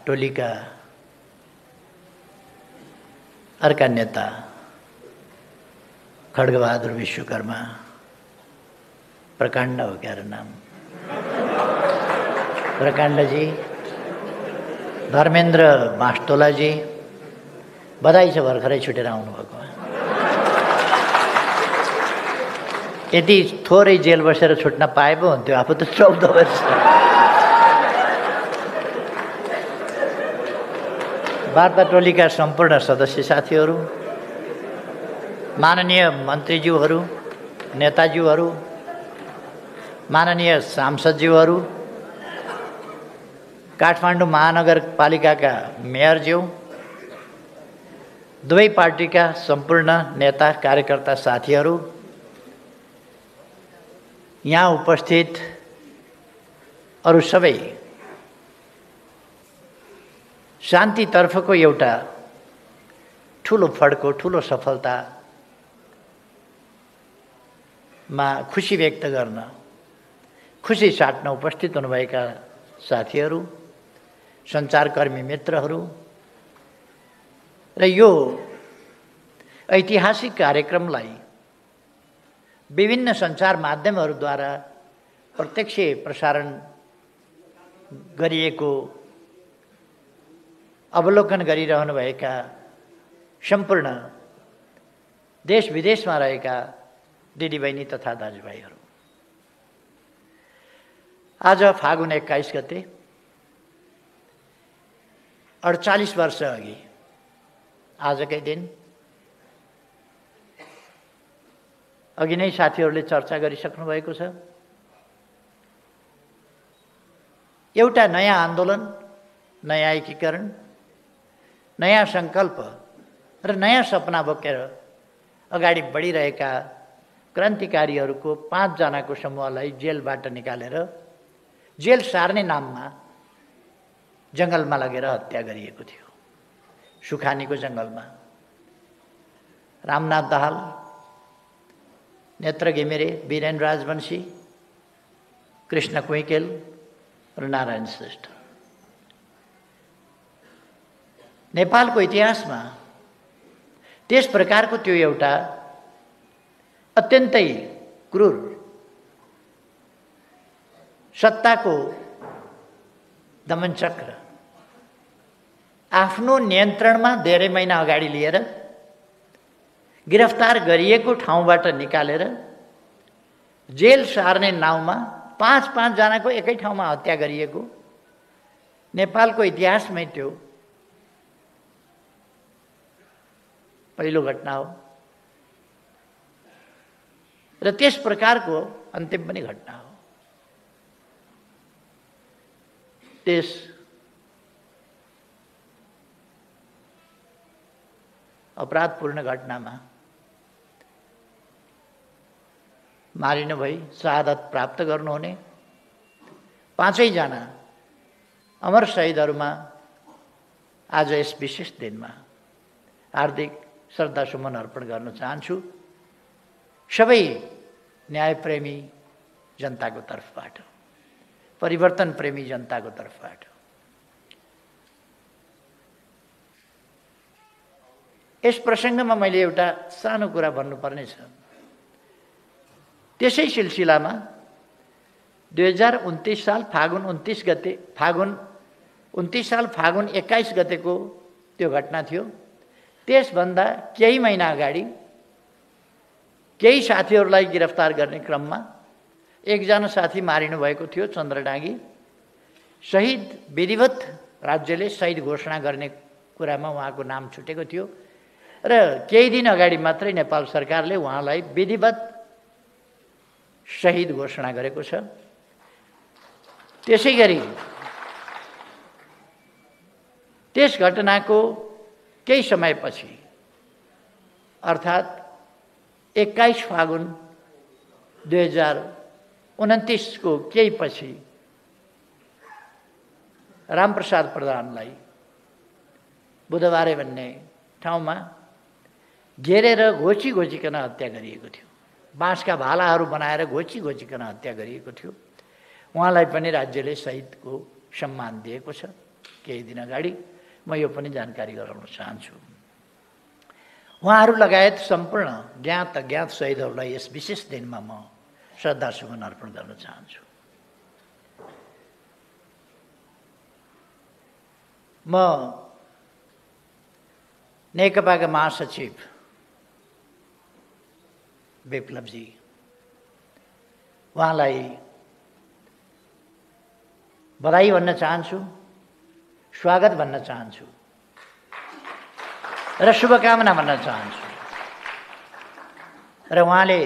टोलीका अर्का नेता खड्गबहादुर विश्वकर्मा, प्रकाण्ड हो क्या नाम, प्रकाण्डजी, धर्मेन्द्र मास्तोलाजी, बधाई छ भर्खरै छुटेर आउनुभएको। यदि थोरै जेल बसेर छुट्न पाए पो हुन्थ्यो, आफू त 14 वर्ष। वार्ता टोलीका सम्पूर्ण सदस्य साथीहरू, माननीय मन्त्रीज्यूहरू, नेताज्यूहरू, माननीय सांसदज्यूहरू, काठमाडौँ महानगरपालिकाका मेयरज्यू, दुवै पार्टीका सम्पूर्ण नेता कार्यकर्ता साथीहरू, यहाँ उपस्थित अरू सबै, शान्तितर्फको एउटा ठुलो फड्को, ठुलो सफलतामा खुसी व्यक्त गर्न, खुसी साट्न उपस्थित हुनुभएका साथीहरू, सञ्चारकर्मी मित्रहरू र यो ऐतिहासिक कार्यक्रमलाई विभिन्न सञ्चार माध्यमहरूद्वारा प्रत्यक्ष प्रसारण गरिएको अवलोकन गरिरहनुभएका सम्पूर्ण देश विदेशमा रहेका दिदीबहिनी तथा दाजुभाइहरू, आज फागुन 21 गते 48 वर्ष अघि आजकै दिन अघि नै साथीहरूले चर्चा गरिसक्नु भएको छ। एउटा नयाँ आन्दोलन, नयाँ एकीकरण, नयाँ सङ्कल्प र नयाँ सपना बोकेर अगाडि बढिरहेका क्रान्तिकारीहरूको 5 जनाको समूहलाई जेलबाट निकालेर जेल सार्ने नाममा जङ्गलमा लगेर हत्या गरिएको थियो। सुखानीको जङ्गलमा रामनाथ दाहाल, नेत्र घिमिरे, वीरेन राजवंशी, कृष्ण कुइकेल र नारायण श्रेष्ठ। नेपालको इतिहासमा त्यस प्रकारको त्यो एउटा अत्यन्तै क्रूर सत्ताको दमनचक्र आफ्नो नियन्त्रणमा धेरै महिना अगाडि लिएर गिरफ्तार गरिएको ठाउँबाट निकालेर जेल सार्ने नाउँमा 5-5 जनाको एकै ठाउँमा हत्या गरिएको नेपालको इतिहासमै त्यो पहिलो घटना हो र त्यस प्रकारको अन्तिम पनि घटना हो। त्यस अपराधपूर्ण घटनामा मारिनु भई शहादत प्राप्त गर्नुहुने 5 जना अमर शहीदहरूमा आज यस विशेष दिनमा हार्दिक श्रद्धासुमन अर्पण गर्न चाहन्छु, सबै न्यायप्रेमी जनताको तर्फबाट, परिवर्तन प्रेमी जनताको तर्फबाट। यस प्रसङ्गमा मैले एउटा सानो कुरा भन्नुपर्ने छ। त्यसै सिलसिलामा 2029 साल फागुन 29 गते, फागुन 29 साल फागुन 21 गतेको त्यो घटना थियो। त्यसभन्दा केही महिना अगाडि केही साथीहरूलाई गिरफ्तार गर्ने क्रममा एकजना साथी मारिनु भएको थियो, चन्द्रडाँगी। शहीद विधिवत राज्यले शहीद घोषणा गर्ने कुरामा उहाँको नाम छुटेको थियो र केही दिन अगाडि मात्रै नेपाल सरकारले उहाँलाई विधिवत शहीद घोषणा गरेको छ। त्यसैगरी त्यस घटनाको केही समयपछि अर्थात् 21 फागुन 2029 को केही पछि रामप्रसाद प्रधानलाई बुधबारे भन्ने ठाउँमा घेरेर घोची घोचिकन हत्या गरिएको थियो। बाँसका भालाहरू बनाएर घोची घोचिकन हत्या गरिएको थियो। उहाँलाई पनि राज्यले शहीदको सम्मान दिएको छ। केही दिन अगाडि म यो पनि जानकारी गराउन चाहन्छु। उहाँहरू लगायत सम्पूर्ण ज्ञात अज्ञात शहीदहरूलाई यस विशेष दिनमा म श्रद्धासुमन अर्पण गर्न चाहन्छु। म नेकपाका महासचिव विप्लवजी उहाँलाई बधाई भन्न चाहन्छु, स्वागत भन्न चाहन्छु र शुभकामना भन्न चाहन्छु। र उहाँले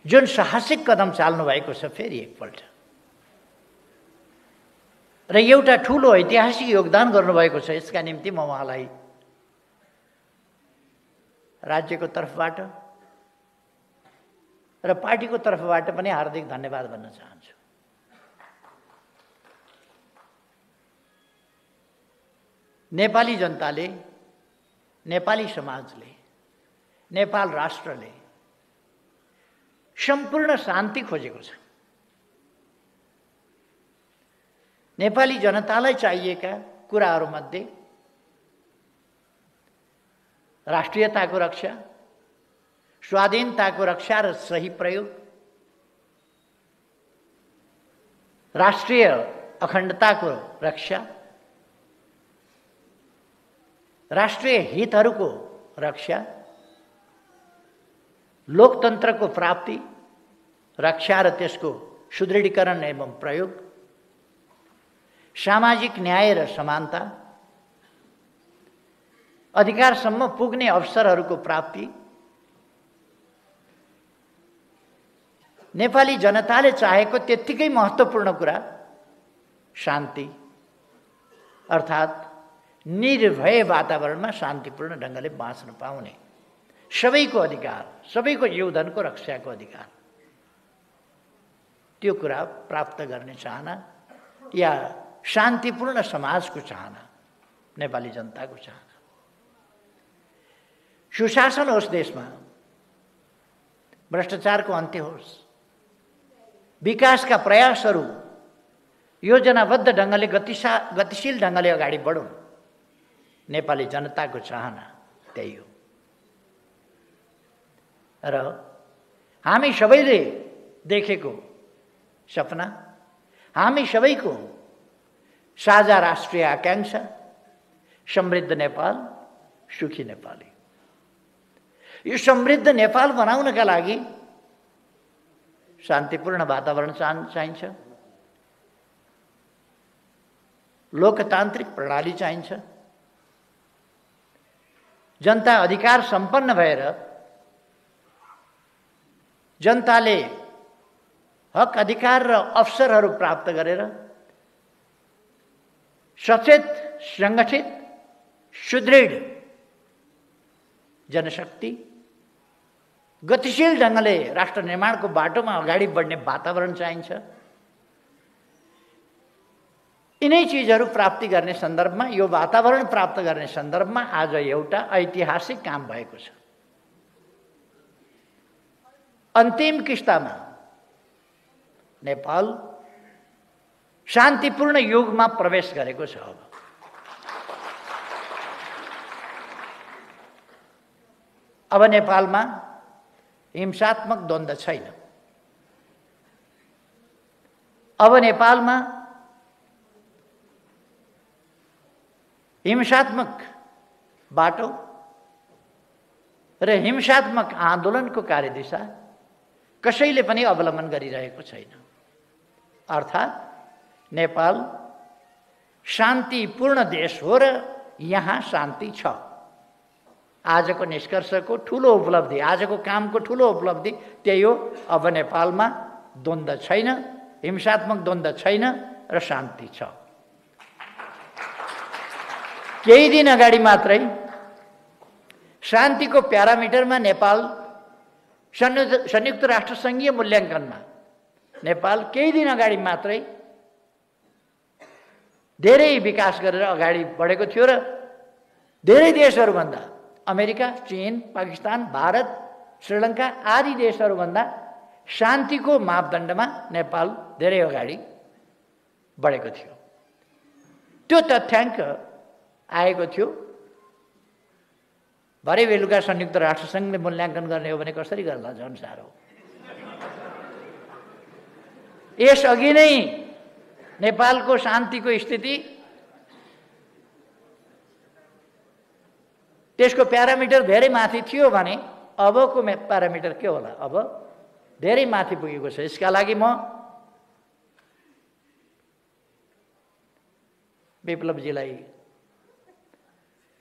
जुन साहसिक कदम चाल्नु भएको छ फेरि एकपल्ट र एउटा ठुलो ऐतिहासिक योगदान गर्नुभएको छ, यसका निम्ति म उहाँलाई राज्यको तर्फबाट र पार्टीको तर्फबाट पनि हार्दिक धन्यवाद भन्न चाहन्छु। नेपाली जनताले, नेपाली समाजले, नेपाल राष्ट्रले सम्पूर्ण शान्ति खोजेको छ। नेपाली जनतालाई चाहिएका कुराहरूमध्ये राष्ट्रियताको रक्षा, स्वाधीनताको रक्षा र सही प्रयोग, राष्ट्रिय अखण्डताको रक्षा, राष्ट्रिय हितहरूको रक्षा, लोकतन्त्रको प्राप्ति, रक्षा र त्यसको सुदृढीकरण एवं प्रयोग, सामाजिक न्याय र समानता, अधिकारसम्म पुग्ने अवसरहरूको प्राप्ति, नेपाली जनताले चाहेको त्यत्तिकै महत्त्वपूर्ण कुरा शान्ति, अर्थात् निर्भय वातावरणमा शान्तिपूर्ण ढङ्गले बाँच्न पाउने सबैको अधिकार, सबैको जीवधनको रक्षाको अधिकार, त्यो कुरा प्राप्त गर्ने चाहना या शान्तिपूर्ण समाजको चाहना नेपाली जनताको चाहना। सुशासन होस् देशमा, भ्रष्टाचारको अन्त्य होस्, विकासका प्रयासहरू योजनाबद्ध ढङ्गले गतिशील ढङ्गले अगाडि बढुन्, नेपाली जनताको चाहना त्यही हो। र हामी सबैले देखेको सपना, हामी सबैको साझा राष्ट्रिय आकांक्षा समृद्ध नेपाल, सुखी नेपाली। यो समृद्ध नेपाल बनाउनका लागि शान्तिपूर्ण वातावरण चाहिन्छ, लोकतान्त्रिक प्रणाली चाहिन्छ, जनता अधिकार सम्पन्न भएर जनताले हक अधिकार र अवसरहरू प्राप्त गरेर सचेत, सङ्गठित, सुदृढ जनशक्ति गतिशील ढङ्गले राष्ट्र निर्माणको बाटोमा अगाडि बढ्ने वातावरण चाहिन्छ। यिनै चिजहरू प्राप्ति गर्ने सन्दर्भमा, यो वातावरण प्राप्त गर्ने सन्दर्भमा आज एउटा ऐतिहासिक काम भएको छ। अन्तिम किस्तामा नेपाल शान्तिपूर्ण युगमा प्रवेश गरेको छ। अब नेपालमा हिंसात्मक द्वन्द्व छैन। अब नेपालमा हिंसात्मक बाटो र हिंसात्मक आन्दोलनको कार्यदिशा कसैले पनि अवलम्बन गरिरहेको छैन। अर्थात् नेपाल शान्तिपूर्ण देश हो र यहाँ शान्ति छ। आजको निष्कर्षको ठुलो उपलब्धि, आजको कामको ठुलो उपलब्धि त्यही हो। अब नेपालमा द्वन्द्व छैन, हिंसात्मक द्वन्द्व छैन र शान्ति छ। केही दिन अगाडि मात्रै शान्तिको प्यारामिटरमा नेपाल संयुक्त राष्ट्र सङ्घीय मूल्याङ्कनमा नेपाल केही दिन अगाडि मात्रै धेरै विकास गरेर अगाडि बढेको थियो र धेरै देशहरूभन्दा, अमेरिका, चीन, पाकिस्तान, भारत, श्रीलङ्का आदि देशहरूभन्दा शान्तिको मापदण्डमा नेपाल धेरै अगाडि बढेको थियो। त्यो तथ्याङ्क आएको थियो। भरे बेलुका संयुक्त राष्ट्रसङ्घले मूल्याङ्कन गर्ने हो भने कसरी गर्ला, झन् साह्रो। यसअघि नै नेपालको शान्तिको स्थिति, त्यसको प्यारामिटर धेरै माथि थियो भने अबको प्यारामिटर के होला? अब धेरै माथि पुगेको छ। यसका लागि म विप्लवजीलाई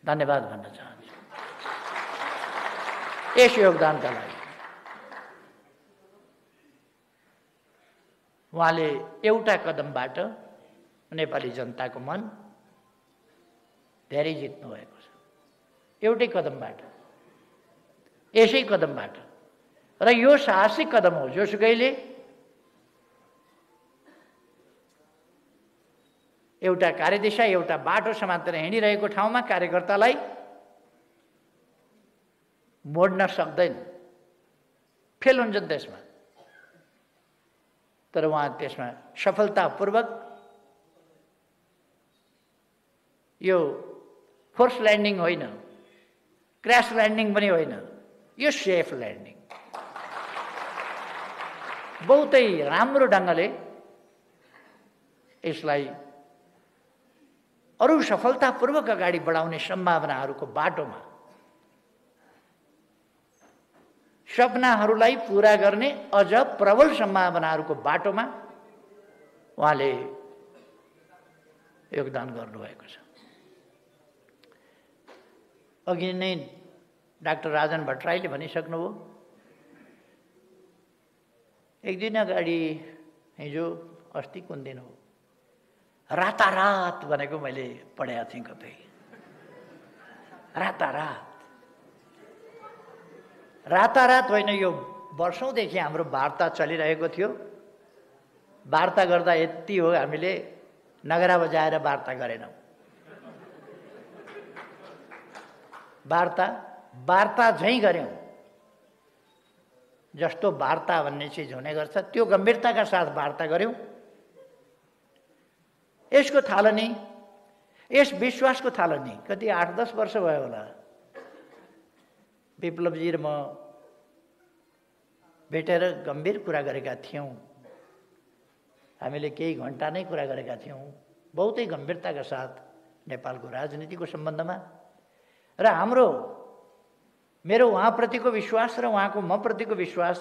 धन्यवाद भन्न चाहन्छु यस योगदानका लागि। उहाँले एउटा कदमबाट नेपाली जनताको मन धेरै जित्नु भएको छ। एउटै कदमबाट, यसै कदमबाट। र यो साहसिक कदम हो। जोसुकैले एउटा कार्यदिशा, एउटा बाटो समातेर हिँडिरहेको ठाउँमा कार्यकर्तालाई मोड्न सक्दैन, फेल हुन्छन् त्यसमा। तर उहाँ त्यसमा सफलतापूर्वक यो फोर्स ल्यान्डिङ होइन, क्र्यास ल्यान्डिङ पनि होइन, यो सेफ ल्यान्डिङ बहुतै राम्रो ढङ्गले यसलाई अरू सफलतापूर्वक अगाडि बढाउने सम्भावनाहरूको बाटोमा, सपनाहरूलाई पूरा गर्ने अझ प्रबल सम्भावनाहरूको बाटोमा उहाँले योगदान गर्नुभएको छ। अघि नै डाक्टर राजन भट्टराईले भनिसक्नुभयो। एक दिन अगाडि, हिजो अस्ति कुन दिन हो, रातारात भनेको मैले पढेको थिएँ कतै। रातारात, रातारात होइन, यो वर्षौँदेखि हाम्रो वार्ता चलिरहेको थियो। वार्ता गर्दा यति हो, हामीले नगरा बजाएर वार्ता गरेनौँ। वार्ता झैँ गऱ्यौँ। जस्तो वार्ता भन्ने चिज हुने गर्छ त्यो गम्भीरताका साथ वार्ता गऱ्यौँ। यसको थालनी, यस विश्वासको थालनी कति 8-10 वर्ष भयो होला। विप्लवजी र म भेटेर गम्भीर कुरा गरेका थियौँ। हामीले केही घन्टा नै कुरा गरेका थियौँ, बहुतै गम्भीरताका साथ नेपालको राजनीतिको सम्बन्धमा। र मेरो उहाँप्रतिको विश्वास र उहाँको म प्रतिको विश्वास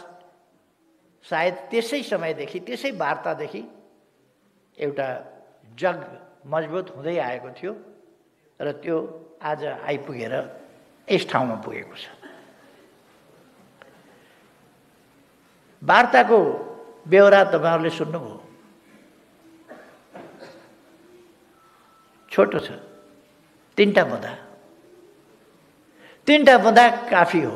सायद त्यसै समयदेखि, त्यसै वार्तादेखि एउटा जग मजबुत हुँदै आएको थियो। र त्यो आज आइपुगेर यस ठाउँमा पुगेको छ। वार्ताको बेहोरा तपाईँहरूले सुन्नुभयो। छोटो छ, 3टा बुँदा। 3टा बुँदा काफी हो।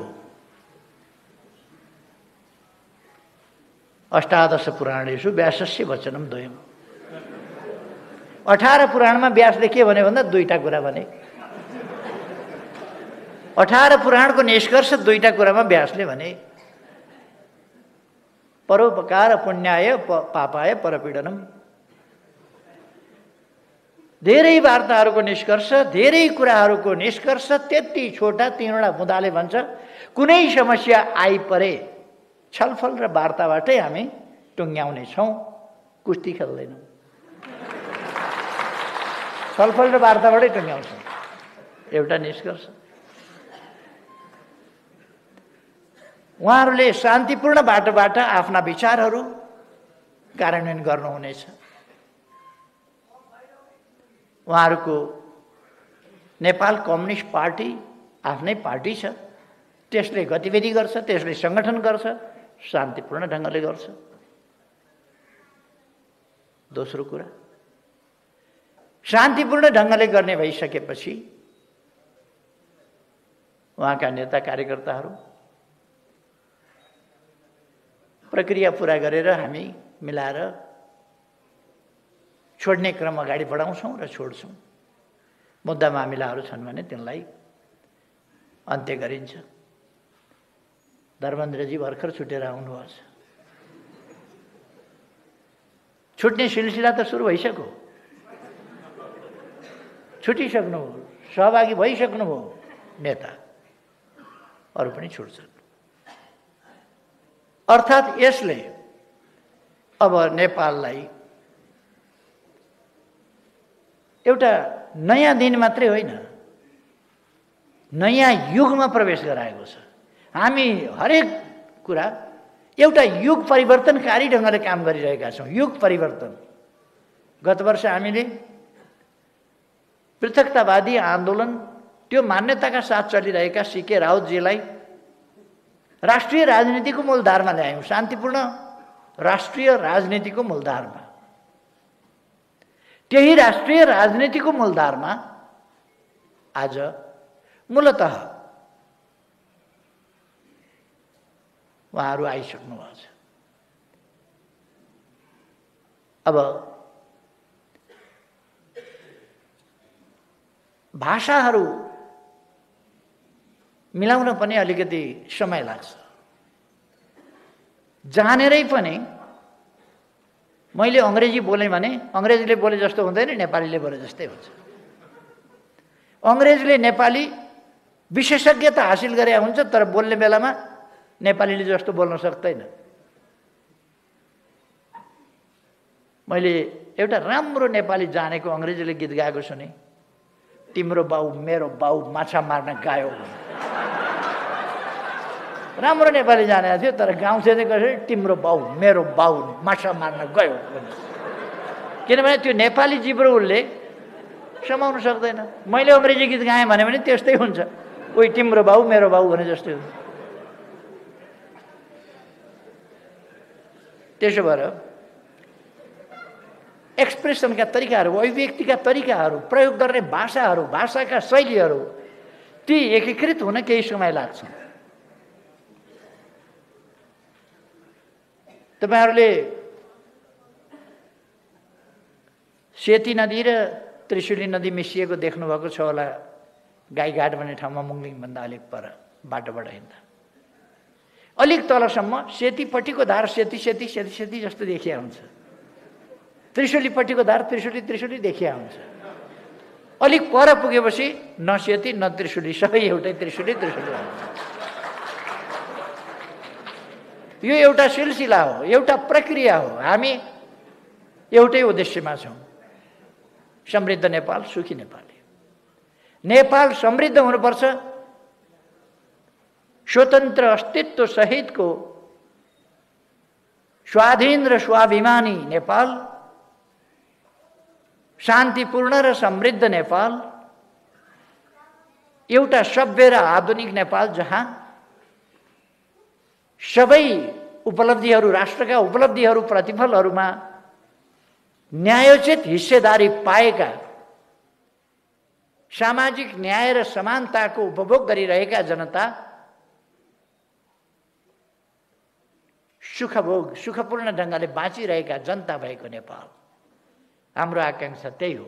अष्टादश पुराणेषु व्यासस्य वचनम द्वयम्। 18 पुराणमा व्यासले के भन्यो भन्दा 2टा कुरा भने। 18 पुराणको निष्कर्ष 2टा कुरामा व्यासले भने। परोपकार पुण्याय पापाय परपीडनम। धेरै वार्ताहरूको निष्कर्ष, धेरै कुराहरूको निष्कर्ष त्यति छोटा 3वटा बुँदाले भन्छ। कुनै समस्या आइपरे छलफल र वार्ताबाटै हामी टुङ्ग्याउने छौँ, कुस्ती खेल्दैनौँ। छलफल र वार्ताबाटै टुङ्ग्याउँछौँ। एउटा निष्कर्ष। उहाँहरूले शान्तिपूर्ण बाटोबाट आफ्ना विचारहरू कार्यान्वयन गर्नुहुनेछ। उहाँहरूको नेपाल कम्युनिस्ट पार्टी आफ्नै पार्टी छ, त्यसले गतिविधि गर्छ, त्यसले सङ्गठन गर्छ, शान्तिपूर्ण ढङ्गले गर्छ। दोस्रो कुरा, शान्तिपूर्ण ढङ्गले गर्ने भइसकेपछि उहाँका नेता कार्यकर्ताहरू प्रक्रिया पुरा गरेर हामी मिलाएर छोड्ने क्रम अगाडि बढाउँछौँ र छोड्छौँ। मुद्दा मामिलाहरू छन् भने तिनलाई अन्त्य गरिन्छ। धर्मेन्द्रजी भर्खर छुटेर आउनुभएको छ। छुट्ने सिलसिला त सुरु भइसक्यो। छुटिसक्नुभयो, सहभागी भइसक्नुभयो नेता, अरू पनि छुट्छन्। अर्थात् यसले अब नेपाललाई एउटा नयाँ दिन मात्रै होइन, नयाँ युगमा प्रवेश गराएको छ। हामी हरेक कुरा एउटा युग परिवर्तनकारी ढङ्गले काम गरिरहेका छौँ। युग परिवर्तन। गत वर्ष हामीले पृथकतावादी आन्दोलन, त्यो मान्यताका साथ चलिरहेका सीके राउतजीलाई राष्ट्रिय राजनीतिको मूलधारमा ल्यायौँ, शान्तिपूर्ण राष्ट्रिय राजनीतिको मूलधारमा। त्यही राष्ट्रिय राजनीतिको मूलधारमा आज मूलतः उहाँहरू आइसक्नु भएको छ। अब भाषाहरू मिलाउन पनि अलिकति समय लाग्छ। जानेरै पनि मैले अङ्ग्रेजी बोलेँ भने अङ्ग्रेजीले बोले जस्तो हुँदैन, नेपालीले बोले जस्तै हुन्छ। अङ्ग्रेजीले नेपाली विशेषज्ञता हासिल गरे हुन्छ, तर बोल्ने बेलामा नेपालीले जस्तो बोल्न सक्दैन। मैले एउटा राम्रो नेपाली जानेको अङ्ग्रेजीले गीत गाएको सुने, तिम्रो बाउ मेरो बाउ माछा मार्न गयो। राम्रो नेपाली जानेको थियो, तर गाउँछे चाहिँ कसरी तिम्रो बाउ मेरो बाउ माछा मार्न गयो। किनभने त्यो नेपाली जिब्रो उसले समाउन सक्दैन। मैले अङ्ग्रेजी गीत गाएँ भने पनि त्यस्तै हुन्छ, उही तिम्रो बाउ मेरो बाउ भने जस्तै हुन्छ। त्यसो भएर एक्सप्रेसनका तरिकाहरू, अभिव्यक्तिका तरिकाहरू, प्रयोग गर्ने भाषाहरू, भाषाका शैलीहरू ती एकीकृत हुन केही समय लाग्छ। तपाईहरूले सेती नदी र त्रिशुली नदी मिसिएको देख्नुभएको छ होला, गाईघाट भन्ने ठाउँमा मुङलिङभन्दा अलिक पर बाटोबाट हिँड्दा। अलिक तलसम्म सेतीपट्टिको धार सेती सेती सेती सेती जस्तो देखिया हुन्छ, त्रिशुलीपट्टिको धार त्रिशुली त्रिशुली देखिया हुन्छ। अलिक पर पुगेपछि न सेती न त्रिशुली, सबै एउटै त्रिशुली त्रिशुली हुन्छ। यो एउटा सिलसिला हो, एउटा प्रक्रिया हो। हामी एउटै उद्देश्यमा छौँ, समृद्ध नेपाल, सुखी नेपाली। नेपाल समृद्ध हुनुपर्छ, स्वतन्त्र अस्तित्व सहितको स्वाधीन र स्वाभिमानी नेपाल, शान्तिपूर्ण र समृद्ध नेपाल, एउटा सभ्य र आधुनिक नेपाल जहाँ सबै उपलब्धिहरू, राष्ट्रका उपलब्धिहरू, प्रतिफलहरूमा न्यायोचित हिस्सेदारी पाएका, सामाजिक न्याय र समानताको उपभोग गरिरहेका जनता सुखपूर्ण ढङ्गले बाँचिरहेका जनता भएको नेपाल हाम्रो आकाङ्क्षा त्यही हो।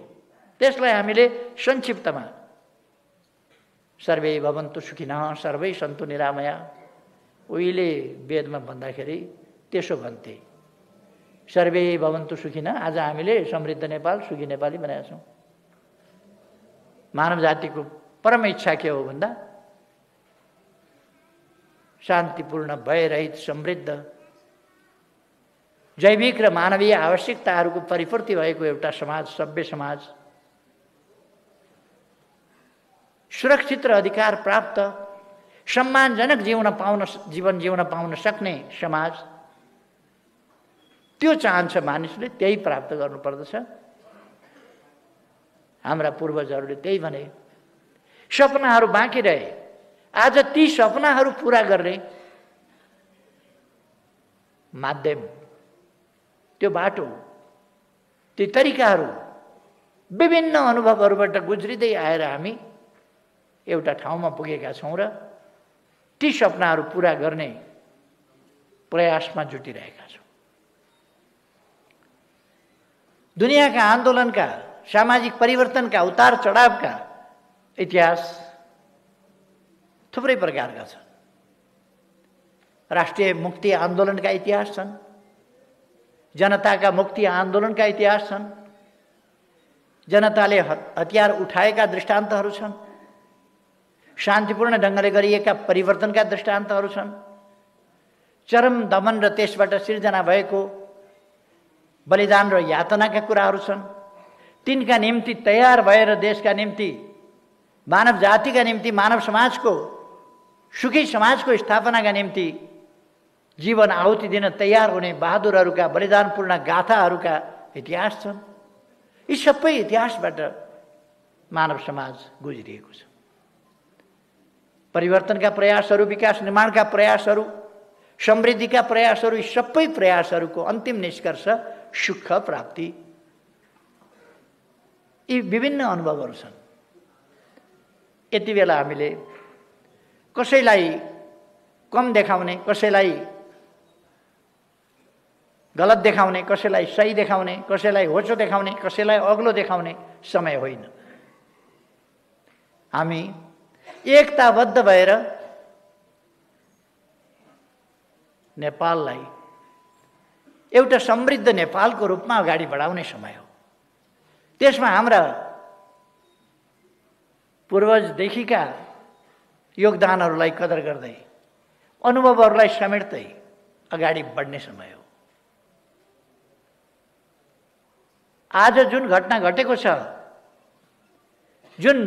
त्यसलाई हामीले संक्षिप्तमा सर्वे भवन्तु सुखिनः सर्वै सन्तु निरामया, उहिले वेदमा भन्दाखेरि त्यसो भन्थे, सर्वे भवन्तु सुखिनः। आज हामीले समृद्ध नेपाल, सुखी नेपाली बनाएका छौँ। मानव जातिको परम इच्छा के हो भन्दा शान्तिपूर्ण, भयरहित, समृद्ध, जैविक र मानवीय आवश्यकताहरूको परिपूर्ति भएको एउटा समाज, सभ्य समाज, सुरक्षित र अधिकार प्राप्त, सम्मानजनक जीवन जिउन पाउन सक्ने समाज, त्यो चाहन्छ मानिसले, त्यही प्राप्त गर्नुपर्दछ। हाम्रा पूर्वजहरूले त्यही भने। सपनाहरू बाँकी रहे, आज ती सपनाहरू पुरा गर्ने माध्यम, त्यो बाटो, ती तरिकाहरू, विभिन्न अनुभवहरूबाट गुज्रिँदै आएर हामी एउटा ठाउँमा पुगेका छौँ र ती सपनाहरू पुरा गर्ने प्रयासमा जुटिरहेका छौँ। दुनियाँका आन्दोलनका, सामाजिक परिवर्तनका, उतार चढावका इतिहास थुप्रै प्रकारका छन्। राष्ट्रिय मुक्ति आन्दोलनका इतिहास छन्, जनताका मुक्ति आन्दोलनका इतिहास छन्, जनताले हतियार उठाएका दृष्टान्तहरू छन्, शान्तिपूर्ण ढङ्गले गरिएका परिवर्तनका दृष्टान्तहरू छन्, चरम दमन र त्यसबाट सिर्जना भएको बलिदान र यातनाका कुराहरू छन्। तिनका निम्ति तयार भएर देशका निम्ति, मानव जातिका निम्ति, मानव समाजको सुखी समाजको स्थापनाका निम्ति जीवन आहुति दिन तयार हुने बहादुरहरूका बलिदानपूर्ण गाथाहरूका इतिहास छन्। यी सबै इतिहासबाट मानव समाज गुज्रिएको छ। परिवर्तनका प्रयासहरू, विकास निर्माणका प्रयासहरू, समृद्धिका प्रयासहरू, यी सबै प्रयासहरूको अन्तिम निष्कर्ष सुख प्राप्ति। यी विभिन्न अनुभवहरू छन्। यति बेला हामीले कसैलाई कम देखाउने, कसैलाई गलत देखाउने, कसैलाई सही देखाउने, कसैलाई होचो देखाउने, कसैलाई अग्लो देखाउने समय होइन। हामी एकताबद्ध भएर नेपाललाई एउटा समृद्ध नेपालको रूपमा अगाडि बढाउने समय हो। त्यसमा हाम्रा पूर्वजदेखिका योगदानहरूलाई कदर गर्दै, अनुभवहरूलाई समेट्दै अगाडि बढ्ने समय हो। आज जुन घटना घटेको छ, जुन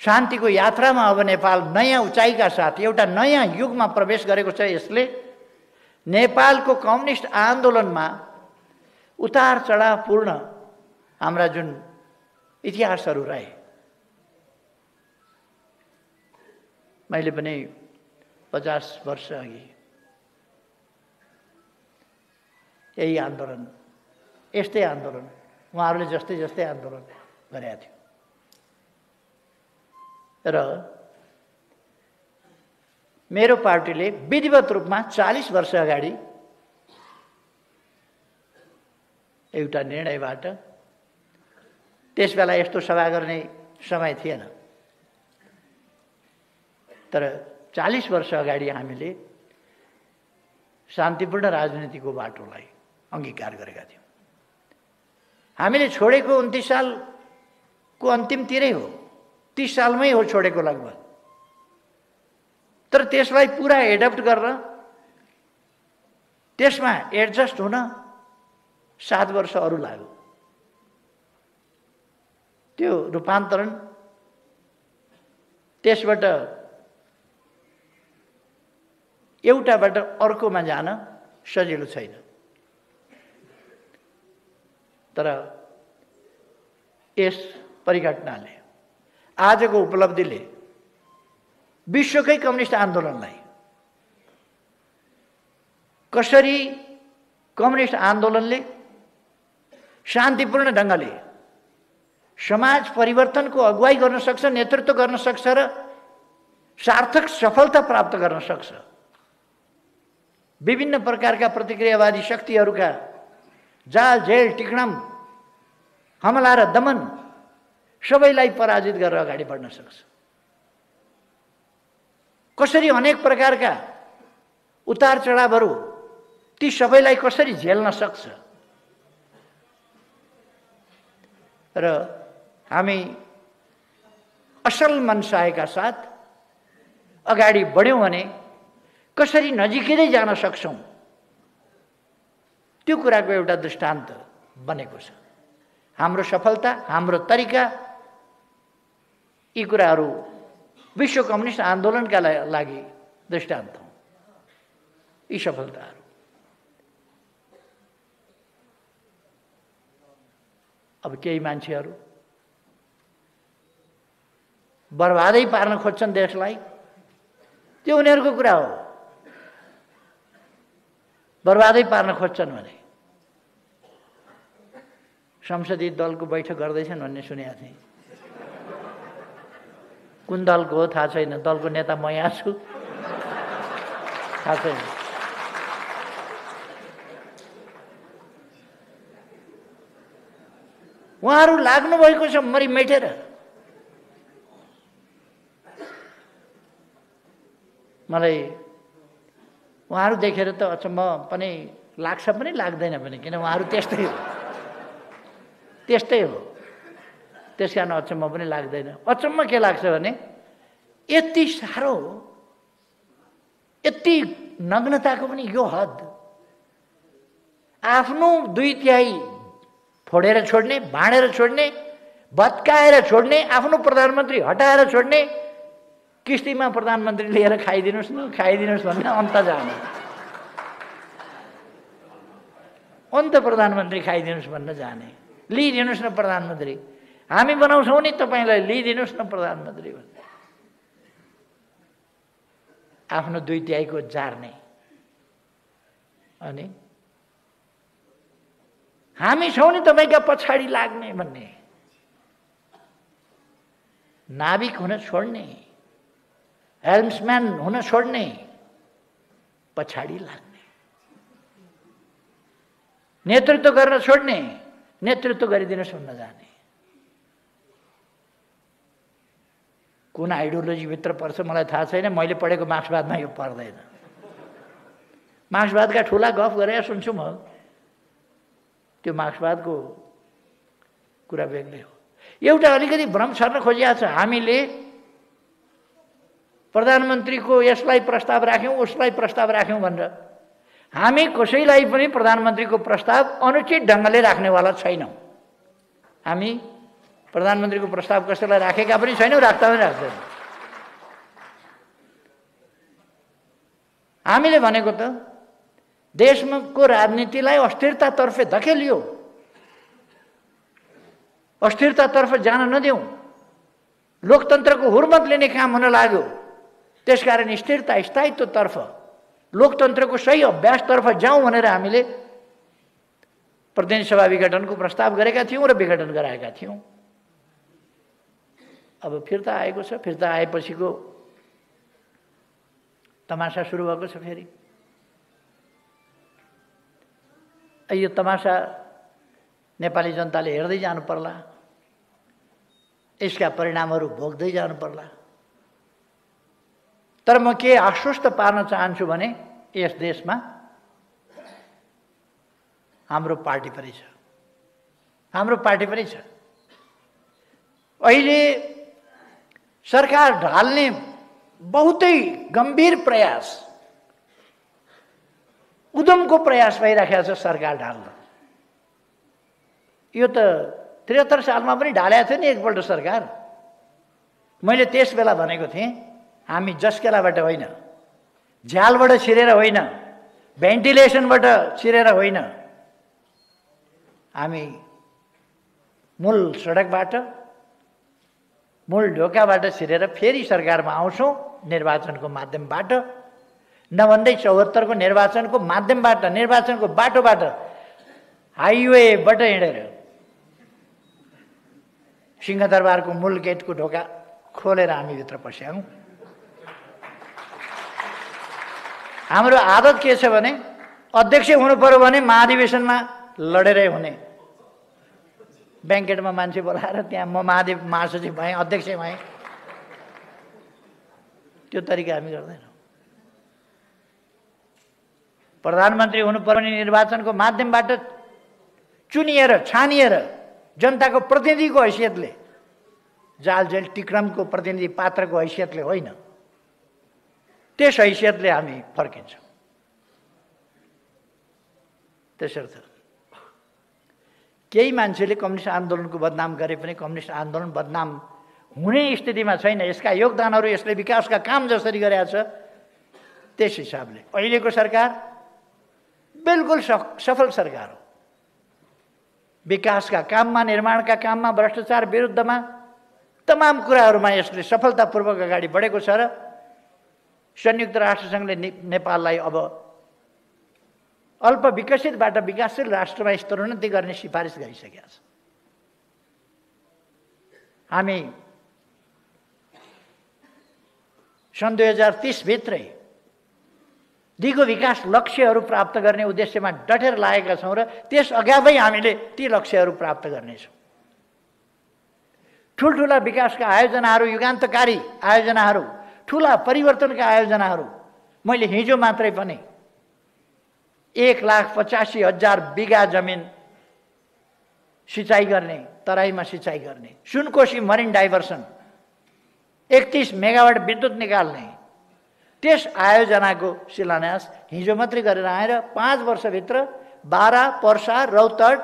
शान्तिको यात्रामा अब नेपाल नयाँ उचाइका साथ एउटा नयाँ युगमा प्रवेश गरेको छ, यसले नेपालको कम्युनिस्ट आन्दोलनमा उतार चढावपूर्ण हाम्रा जुन इतिहासहरू रहे, मैले पनि 50 वर्ष अघि यही आन्दोलन, यस्तै आन्दोलन, उहाँहरूले जस्तै जस्तै आन्दोलन गरेका थियो र मेरो पार्टीले विधिवत रूपमा 40 वर्ष अगाडि एउटा निर्णयबाट, त्यसबेला यस्तो सभा गर्ने समय थिएन, तर 40 वर्ष अगाडि हामीले शान्तिपूर्ण राजनीतिको बाटोलाई अङ्गीकार गरेका थियौँ। हामीले छोडेको 29 सालको अन्तिमतिरै हो, 30 सालमै हो छोडेको लगभग, तर त्यसलाई पुरा एडप्ट गर्न, त्यसमा एडजस्ट हुन 7 वर्ष अरू लाग्यो। त्यो रूपान्तरण, त्यसबाट एउटाबाट अर्कोमा जान सजिलो छैन। तर यस परिघटनाले, आजको उपलब्धिले विश्वकै कम्युनिस्ट आन्दोलनलाई कसरी कम्युनिस्ट आन्दोलनले शान्तिपूर्ण ढङ्गले समाज परिवर्तनको अगुवाई गर्न सक्छ, नेतृत्व गर्न सक्छ र सार्थक सफलता प्राप्त गर्न सक्छ। विभिन्न प्रकारका प्रतिक्रियावादी शक्तिहरूका जाल, जेल, टिक्णम, हमला र दमन सबैलाई पराजित गरेर अगाडि बढ्न सक्छ। कसरी अनेक प्रकारका उतार चढावहरू, ती सबैलाई कसरी झेल्न सक्छ र हामी असल मनसायका साथ अगाडि बढ्यौँ भने कसरी नजिकै जान सक्छौँ, त्यो कुराको एउटा दृष्टान्त बनेको छ। हाम्रो सफलता, हाम्रो तरिका, यी कुराहरू विश्व कम्युनिस्ट आन्दोलनका लागि दृष्टान्त हुन्। यी सफलताहरू अब केही मान्छेहरू बर्बादै पार्न खोज्छन् देशलाई, त्यो उनीहरूको कुरा हो। बर्बादै पार्न खोज्छन् भने संसदीय दलको बैठक गर्दैछन् भन्ने सुनेको थिएँ। कुन दलको हो थाहा छैन, दलको नेता म यहाँ छु, थाहा छैन। उहाँहरू लाग्नु भएको छ मरिमेटेर। मलाई उहाँहरू देखेर त अचम्म पनि लाग्छ पनि लाग्दैन पनि, किन उहाँहरू त्यस्तै हो। त्यस्तै हो। त्यस कारण अचम्म पनि लाग्दैन। अचम्म के लाग्छ भने यति साह्रो, यति नग्नताको पनि यो हद। आफ्नो 2/3 फोडेर छोड्ने, भाँडेर छोड्ने, भत्काएर छोड्ने, आफ्नो प्रधानमन्त्री हटाएर छोड्ने, किस्तीमा प्रधानमन्त्री लिएर खाइदिनुहोस् न, खाइदिनुहोस् भन्ने अन्त जाने, अन्त प्रधानमन्त्री खाइदिनुहोस् भन्न जाने, लिइदिनुहोस् न प्रधानमन्त्री, हामी बनाउँछौँ नि तपाईँलाई, लिइदिनुहोस् न प्रधानमन्त्री भन्ने। आफ्नो 2/3 को जार्ने। अनि हामी छौँ नि तपाईँका पछाडि लाग्ने भन्ने। नाविक हुन छोड्ने, हेल्म्सम्यान हुन छोड्ने, पछाडि लाग्ने, नेतृत्व गर्न छोड्ने, नेतृत्व गरिदिनुहोस् भन्न जाने। कुन आइडियोलोजीभित्र पर्छ मलाई थाहा छैन, मैले पढेको मार्क्सवादमा यो पर्दैन। मार्क्सवादका ठुला गफ गरेर सुन्छु म, त्यो मार्क्सवादको कुरा बेग्लै हो। एउटा अलिकति भ्रम छर्न खोजिएको छ, हामीले प्रधानमन्त्रीको यसलाई प्रस्ताव राख्यौँ, उसलाई प्रस्ताव राख्यौँ भनेर। हामी कसैलाई पनि प्रधानमन्त्रीको प्रस्ताव अनुचित ढङ्गले राख्नेवाला छैनौँ। हामी प्रधानमन्त्रीको प्रस्ताव कसैलाई राखेका पनि छैनौँ, राख्दा पनि राख्दैनौँ। हामीले भनेको त देशको राजनीतिलाई अस्थिरतातर्फ धकेलियो, अस्थिरतातर्फ जान नदेऊ, लोकतन्त्रको हुर्मत लिने काम हुन लाग्यो। त्यसकारण स्थिरता स्थायित्वतर्फ, लोकतन्त्रको सही अभ्यासतर्फ जाउँ भनेर हामीले प्रतिनिधि सभा विघटनको प्रस्ताव गरेका थियौँ र विघटन गराएका थियौँ। अब फिर्ता आएको छ, फिर्ता आएपछिको तमासा सुरु भएको छ फेरि। यो तमासा नेपाली जनताले हेर्दै जानु पर्ला, यसका परिणामहरू भोग्दै जानु पर्ला। तर म के आश्वस्त पार्न चाहन्छु भने यस देशमा हाम्रो पार्टी पनि छ, हाम्रो पार्टी पनि छ। अहिले सरकार ढाल्ने बहुतै गम्भीर प्रयास, उद्यमको प्रयास भइराखेको छ सरकार ढाल्न। यो त 73 सालमा पनि ढालेको थियो नि एकपल्ट सरकार। मैले त्यस बेला भनेको थिएँ, हामी जस्केलाबाट होइन, झ्यालबाट छिरेर होइन, भेन्टिलेसनबाट छिरेर होइन, हामी मूल सडकबाट, मूल ढोकाबाट छिरेर फेरि सरकारमा आउँछौँ निर्वाचनको माध्यमबाट। नभन्दै 74 को निर्वाचनको माध्यमबाट, निर्वाचनको बाटोबाट, हाइवेबाट हिँडेर सिंहदरबारको मूल गेटको ढोका खोलेर हामी भित्र पस्यौँ। हाम्रो आदत के छ भने अध्यक्ष हुनु पर्यो भने महाधिवेशनमा लडेरै हुने। ब्याङ्केटमा मान्छे बोलाएर त्यहाँ म महासचिव भएँ, अध्यक्ष भएँ, त्यो तरिका हामी गर्दैनौँ। प्रधानमन्त्री हुनु पर्यो भने निर्वाचनको माध्यमबाट चुनिएर, छानिएर, जनताको प्रतिनिधिको हैसियतले, जाल जेल टिक्रमको प्रतिनिधि पात्रको हैसियतले होइन, त्यस हैसियतले हामी फर्किन्छौँ। त्यसर्थ केही मान्छेले कम्युनिस्ट आन्दोलनको बदनाम गरे पनि कम्युनिस्ट आन्दोलन बदनाम हुने स्थितिमा छैन। यसका योगदानहरू, यसले विकासका काम जसरी गरेका छ त्यस हिसाबले अहिलेको सरकार बिल्कुल सफल सरकार हो। विकासका काममा, निर्माणका काममा, भ्रष्टाचार विरुद्धमा, तमाम कुराहरूमा यसले सफलतापूर्वक अगाडि बढेको छ र संयुक्त राष्ट्रसङ्घले नेपाललाई अब अल्प विकसितबाट विकासशील राष्ट्रमा स्तरोन्नति गर्ने सिफारिस गरिसकेका छ। हामी सन् 2030 भित्रै दिगो विकास लक्ष्यहरू प्राप्त गर्ने उद्देश्यमा डटेर लागेका छौँ र त्यस अगावै हामीले ती लक्ष्यहरू प्राप्त गर्नेछौँ। ठुल्ठुला विकासका आयोजनाहरू, युगान्तकारी आयोजनाहरू, ठुला परिवर्तनका आयोजनाहरू, मैले हिजो मात्रै पनि 1,85,000 बिघा जमिन सिँचाइ गर्ने, तराईमा सिँचाइ गर्ने, सुनकोशी मरिन डाइभर्सन 31 मेगावाट विद्युत निकाल्ने, त्यस आयोजनाको शिलान्यास हिजो मात्रै गरेर आएर 5 वर्षभित्र बारा, पर्सा, रौतहट,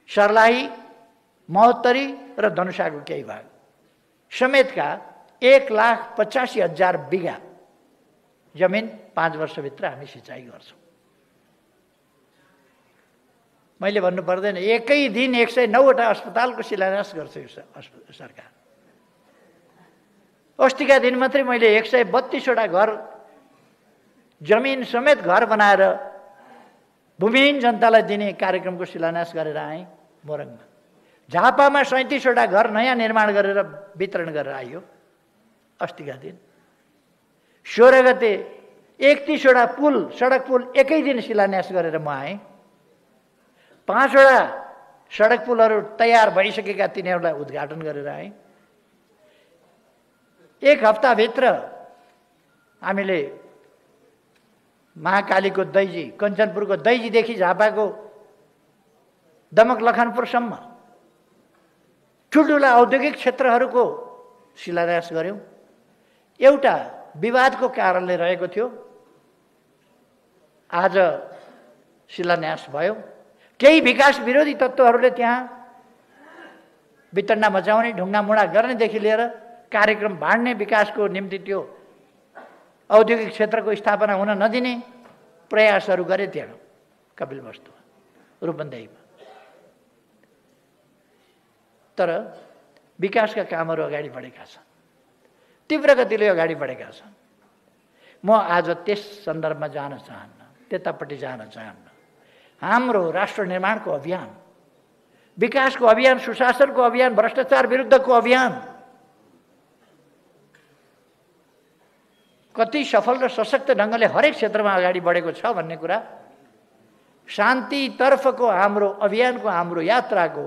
सर्लाही, महोत्तरी र धनुषाको केही भाग समेतका 1,85,000 बिघा जमिन 5 वर्षभित्र हामी सिँचाइ गर्छौँ। मैले भन्नु पर्दैन, एकै दिन 109वटा अस्पतालको शिलान्यास गर्छ यो सरकार। अस्तिका दिन मात्रै मैले 132वटा घर, जमिन समेत घर बनाएर भूमिहीन जनतालाई दिने कार्यक्रमको शिलान्यास गरेर आएँ मोरङमा। झापामा 37वटा घर नयाँ निर्माण गरेर वितरण गरेर आइयो अस्तिका दिन। 16 गते 31वटा पुल, सडक पुल एकै दिन शिलान्यास गरेर म आएँ। 5वटा सडक पुलहरू तयार भइसकेका तिनीहरूलाई उद्घाटन गरेर आएँ। 1 हप्ताभित्र हामीले महाकालीको दैजी, कञ्चनपुरको दैजीदेखि झापाको दमक लखनपुरसम्म ठुल्ठुला औद्योगिक क्षेत्रहरूको शिलान्यास गऱ्यौँ। एउटा विवादको कारणले रहेको थियो, आज शिलान्यास भयो। केही विकास विरोधी तत्त्वहरूले त्यहाँ वितण्डा मचाउने, ढुङ्गामुढा गर्नेदेखि लिएर कार्यक्रम भाड्ने, विकासको निम्ति त्यो औद्योगिक क्षेत्रको स्थापना हुन नदिने प्रयासहरू गरे त्यहाँ कपिलवस्तुमा, रूपन्देहीमा। तर विकासका कामहरू अगाडि बढेका छन्, तीव्र गतिले अगाडि बढेका छन्। म आज त्यस सन्दर्भमा जान चाहन्न, त्यतापट्टि जान चाहन्न। हाम्रो राष्ट्र निर्माणको अभियान, विकासको अभियान, सुशासनको अभियान, भ्रष्टाचार विरुद्धको अभियान कति सफल र सशक्त ढङ्गले हरेक क्षेत्रमा अगाडि बढेको छ भन्ने कुरा शान्तितर्फको हाम्रो अभियानको, हाम्रो यात्राको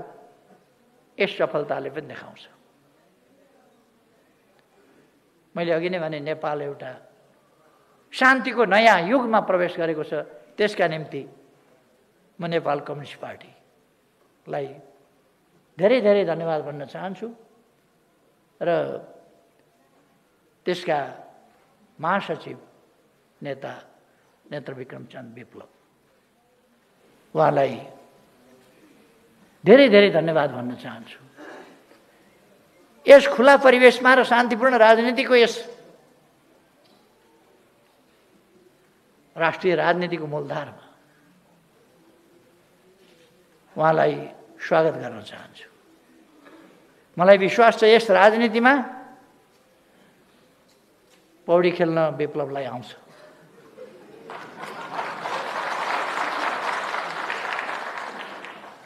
यस सफलताले पनि देखाउँछ। मैले अघि नै भने नेपाल एउटा शान्तिको नयाँ युगमा प्रवेश गरेको छ। त्यसका निम्ति म नेपाल कम्युनिस्ट पार्टीलाई धेरै धेरै धन्यवाद भन्न चाहन्छु र त्यसका महासचिव नेता नेत्रविक्रम चन्द विप्लव उहाँलाई धेरै धेरै धन्यवाद भन्न चाहन्छु। यस खुला परिवेशमा र शान्तिपूर्ण राजनीतिको यस राष्ट्रिय राजनीतिको मूलधारमा उहाँलाई स्वागत गर्न चाहन्छु। मलाई विश्वास छ यस राजनीतिमा पौडी खेल्न विप्लवलाई आउँछ।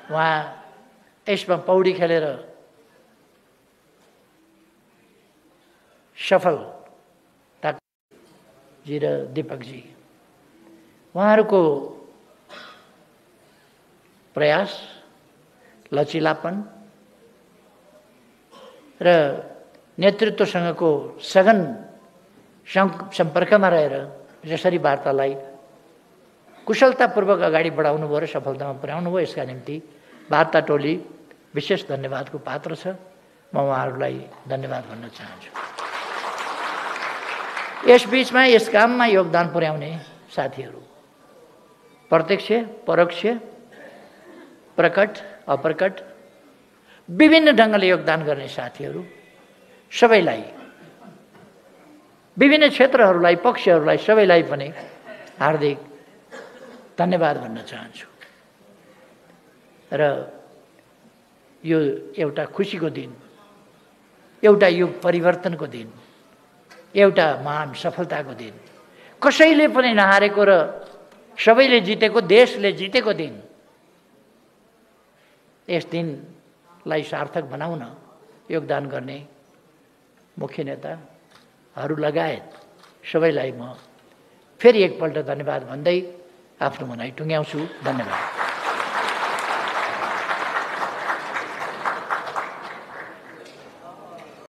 उहाँ यसमा पौडी खेलेर सफल जी र दीपकजी, उहाँहरूको प्रयास, लचिलापन र नेतृत्वसँगको सघन सम्पर्कमा रहेर जसरी वार्तालाई कुशलतापूर्वक अगाडि बढाउनु भयो र सफलतामा पुर्याउनु भयो, यसका निम्ति वार्ता टोली विशेष धन्यवादको पात्र छ। म उहाँहरूलाई धन्यवाद भन्न चाहन्छु। यस बीचमा यस काममा योगदान पुर्याउने साथीहरू, प्रत्यक्ष परोक्ष, प्रकट अप्रकट विभिन्न ढङ्गले योगदान गर्ने साथीहरू सबैलाई, विभिन्न क्षेत्रहरूलाई, पक्षहरूलाई सबैलाई पनि हार्दिक धन्यवाद भन्न चाहन्छु। र यो एउटा खुसीको दिन, एउटा युग परिवर्तनको दिन, एउटा महान सफलताको दिन, कसैले पनि नहारेको र सबैले जितेको, देशले जितेको दिन। यस दिनलाई सार्थक बनाउन योगदान गर्ने मुख्य नेताहरू लगायत सबैलाई म फेरि एकपल्ट धन्यवाद भन्दै आफ्नो भनाइ टुङ्ग्याउँछु। धन्यवाद।